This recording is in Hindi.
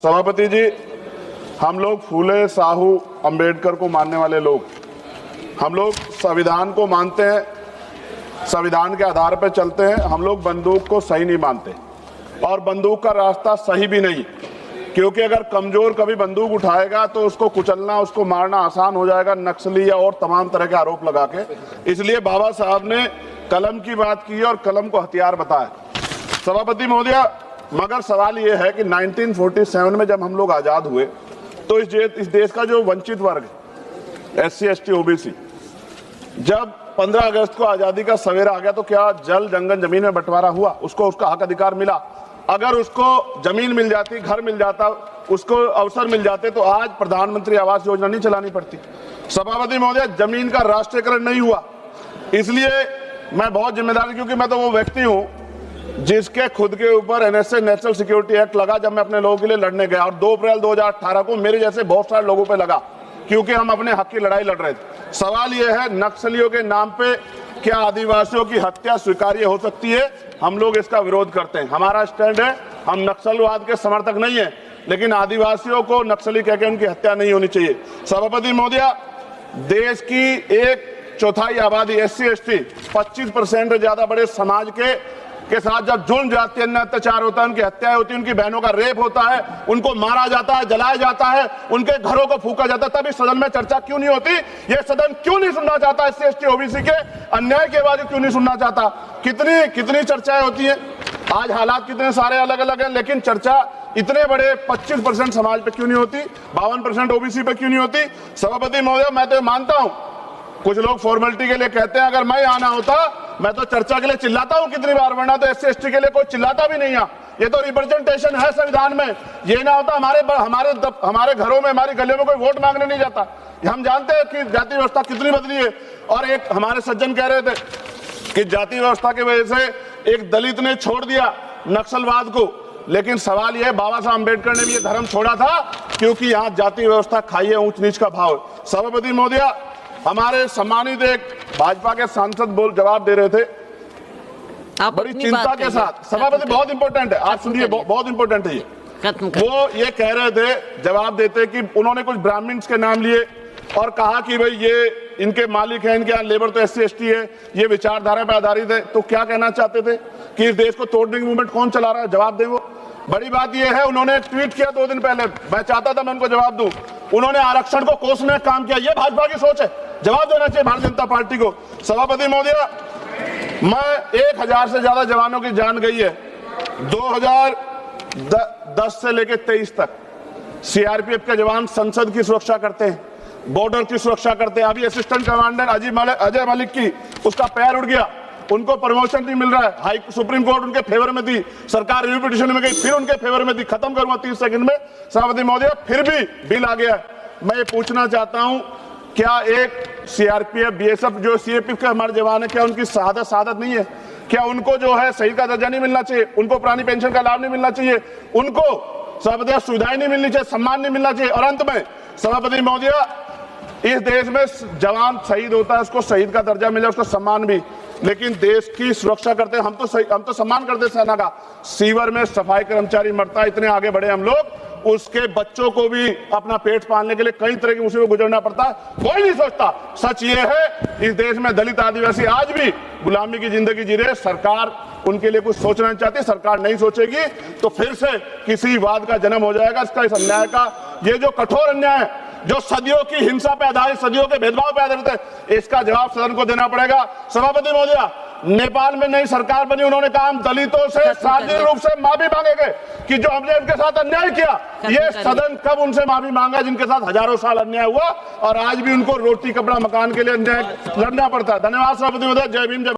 सभापति जी, हम लोग फूले साहू अंबेडकर को मानने वाले लोग, हम लोग संविधान को मानते हैं, संविधान के आधार पर चलते हैं। हम लोग बंदूक को सही नहीं मानते और बंदूक का रास्ता सही भी नहीं, क्योंकि अगर कमजोर कभी बंदूक उठाएगा तो उसको कुचलना, उसको मारना आसान हो जाएगा, नक्सली या और तमाम तरह के आरोप लगा के। इसलिए बाबा साहब ने कलम की बात की और कलम को हथियार बताया। सभापति महोदय, मगर सवाल ये है कि 1947 में जब हम लोग आजाद हुए तो इस देश का जो वंचित वर्ग, SC ST OBC, जब 15 अगस्त को आजादी का सवेरा आ गया तो क्या जल जंगल जमीन में बंटवारा हुआ? उसको उसका हक अधिकार मिला। अगर उसको जमीन मिल जाती, घर मिल जाता, उसको अवसर मिल जाते तो आज प्रधानमंत्री आवास योजना नहीं चलानी पड़ती। सभापति महोदय, जमीन का राष्ट्रीयकरण नहीं हुआ। इसलिए मैं बहुत जिम्मेदार, क्योंकि मैं तो वो व्यक्ति हूं जिसके खुद के ऊपर NSA नेशनल सिक्योरिटी एक्ट लगा जब मैं अपने लोगों के लिए लड़ने गया, और 2 अप्रैल 2018 को मेरे जैसे बहुत सारे लोगों पे लगा, क्योंकि हम अपने हक की लड़ाई लड़ रहे थे। सवाल यह है, नक्सलियों के नाम पे क्या आदिवासियों की हत्या स्वीकार्य हो सकती है? हम लोग इसका विरोध करते हैं। हमारा स्टैंड है, हम नक्सलवाद के समर्थक नहीं है, लेकिन आदिवासियों को नक्सली कहकर उनकी हत्या नहीं होनी चाहिए। सभापति महोदय, देश की 1/4 आबादी SC ST 25% से ज्यादा बड़े समाज के साथ जब जुल्म जाति अन्य अत्याचार होता है, उनकी हत्याएं होती है, उनकी बहनों का रेप होता है, उनको मारा जाता है, जलाया जाता है, उनके घरों को फूका जाता है, तब इस सदन में चर्चा क्यों नहीं होती? ये सदन क्यों नहीं सुनना चाहता? SC ST OBC के अन्याय के बाद क्यों नहीं सुनना चाहता? कितनी चर्चाएं होती हैं, आज हालात कितने सारे अलग अलग हैं, लेकिन चर्चा इतने बड़े 25% समाज पे क्यों नहीं होती? 52% OBC पे क्यों नहीं होती? सभापति महोदय, मैं तो मानता हूं, कुछ लोग फॉर्मेलिटी के लिए कहते हैं, अगर मैं आना होता मैं तो चर्चा के लिए चिल्लाता हूं कितनी बार, वरना तो SC ST के लिए कोई चिल्लाता भी नहीं है। ये तो रिप्रेजेंटेशन है संविधान में। ये ना होता हमारे घरों में, हमारी गलियों में कोई वोट मांगने नहीं जाता। हम जानते हैं कि जाति व्यवस्था कितनी बदली है। और एक हमारे सज्जन कह रहे थे कि जाति व्यवस्था की वजह से एक दलित ने छोड़ दिया नक्सलवाद को, लेकिन सवाल यह है, बाबा साहब अम्बेडकर ने भी ये धर्म छोड़ा था क्योंकि यहाँ जाति व्यवस्था खाई है, ऊंच नीच का भाव। सभापति महोदय, हमारे सम्मानित एक भाजपा के सांसद जवाब दे रहे थे बड़ी चिंता के साथ। सभापति, बहुत इंपॉर्टेंट है, आप सुनिए, बहुत इंपॉर्टेंट है ये। वो ये कह रहे थे जवाब देते कि उन्होंने कुछ ब्राह्मण्स के नाम लिए और कहा कि भाई ये इनके मालिक हैं, इनके यहाँ लेबर तो SC ST है, ये विचारधारा पर आधारित है। तो क्या कहना चाहते थे कि इस देश को तोड़ने की मूवमेंट कौन चला रहा है? जवाब दे। वो बड़ी बात यह है, उन्होंने ट्वीट किया 2 दिन पहले, मैं चाहता था मैं उनको जवाब दूं, उन्होंने आरक्षण को कोसने का काम किया। ये भाजपा की सोच है, जवाब देना चाहिए भारतीय जनता पार्टी को। सभापति महोदय, मैं 1000 से ज्यादा जवानों की जान गई है 2010 से लेकर 23 तक। CRPF के जवान संसद की सुरक्षा करते हैं, बॉर्डर की सुरक्षा करते हैं। अभी असिस्टेंट कमांडेंट अजय मलिक की उसका पैर उड़ गया, उनको प्रमोशन नहीं मिल रहा है। सुप्रीम कोर्ट उनके फेवर में थी, सरकार रिव्यू पिटीशन में गई, फिर उनके फेवर में थी। खत्म करूंगा 30 सेकंड में। सभापति महोदय, फिर भी बिल आ गया। मैं ये पूछना चाहता हूं, क्या एक CRPF BSF जो CAPF के हमारे जवान है, क्या उनकी शहादत नहीं है? क्या उनको जो है शहीद का दर्जा नहीं मिलना चाहिए? उनको पुरानी पेंशन का लाभ नहीं मिलना चाहिए? उनको सभापति सुविधाएं नहीं मिलनी चाहिए? सम्मान नहीं मिलना चाहिए? और अंत में सभापति महोदय, इस देश में जवान शहीद होता है, उसको शहीद का दर्जा मिले, उसको सम्मान भी, लेकिन देश की सुरक्षा करते हैं। हम तो सम्मान करते सेना का। सीवर में सफाई कर्मचारी मरता है, इतने आगे बढ़े हम लोग, उसके बच्चों को भी अपना पेट पालने के लिए कई तरह की मुसीबत गुजरना पड़ता है, कोई नहीं सोचता। सच ये है, इस देश में दलित आदिवासी आज भी गुलामी की जिंदगी जी रहे। सरकार उनके लिए कुछ सोचना नहीं चाहती। सरकार नहीं सोचेगी तो फिर से किसी वाद का जन्म हो जाएगा। इसका, इस अन्याय का, ये जो कठोर अन्याय है, जो सदियों की हिंसा पे आधारित, सदियों के भेदभाव पे आधारित है, इसका जवाब सदन को देना पड़ेगा। सभापति महोदय, नेपाल में नई सरकार बनी, उन्होंने कहा हम दलितों से सार्वजनिक रूप से माफी मांगेंगे कि जो हमने उनके साथ अन्याय किया। ये सदन कब उनसे माफी मांगा जिनके साथ हजारों साल अन्याय हुआ और आज भी उनको रोटी कपड़ा मकान के लिए अन्याय लड़ना पड़ता है? धन्यवाद सभापति महोदय। जय भीम, जय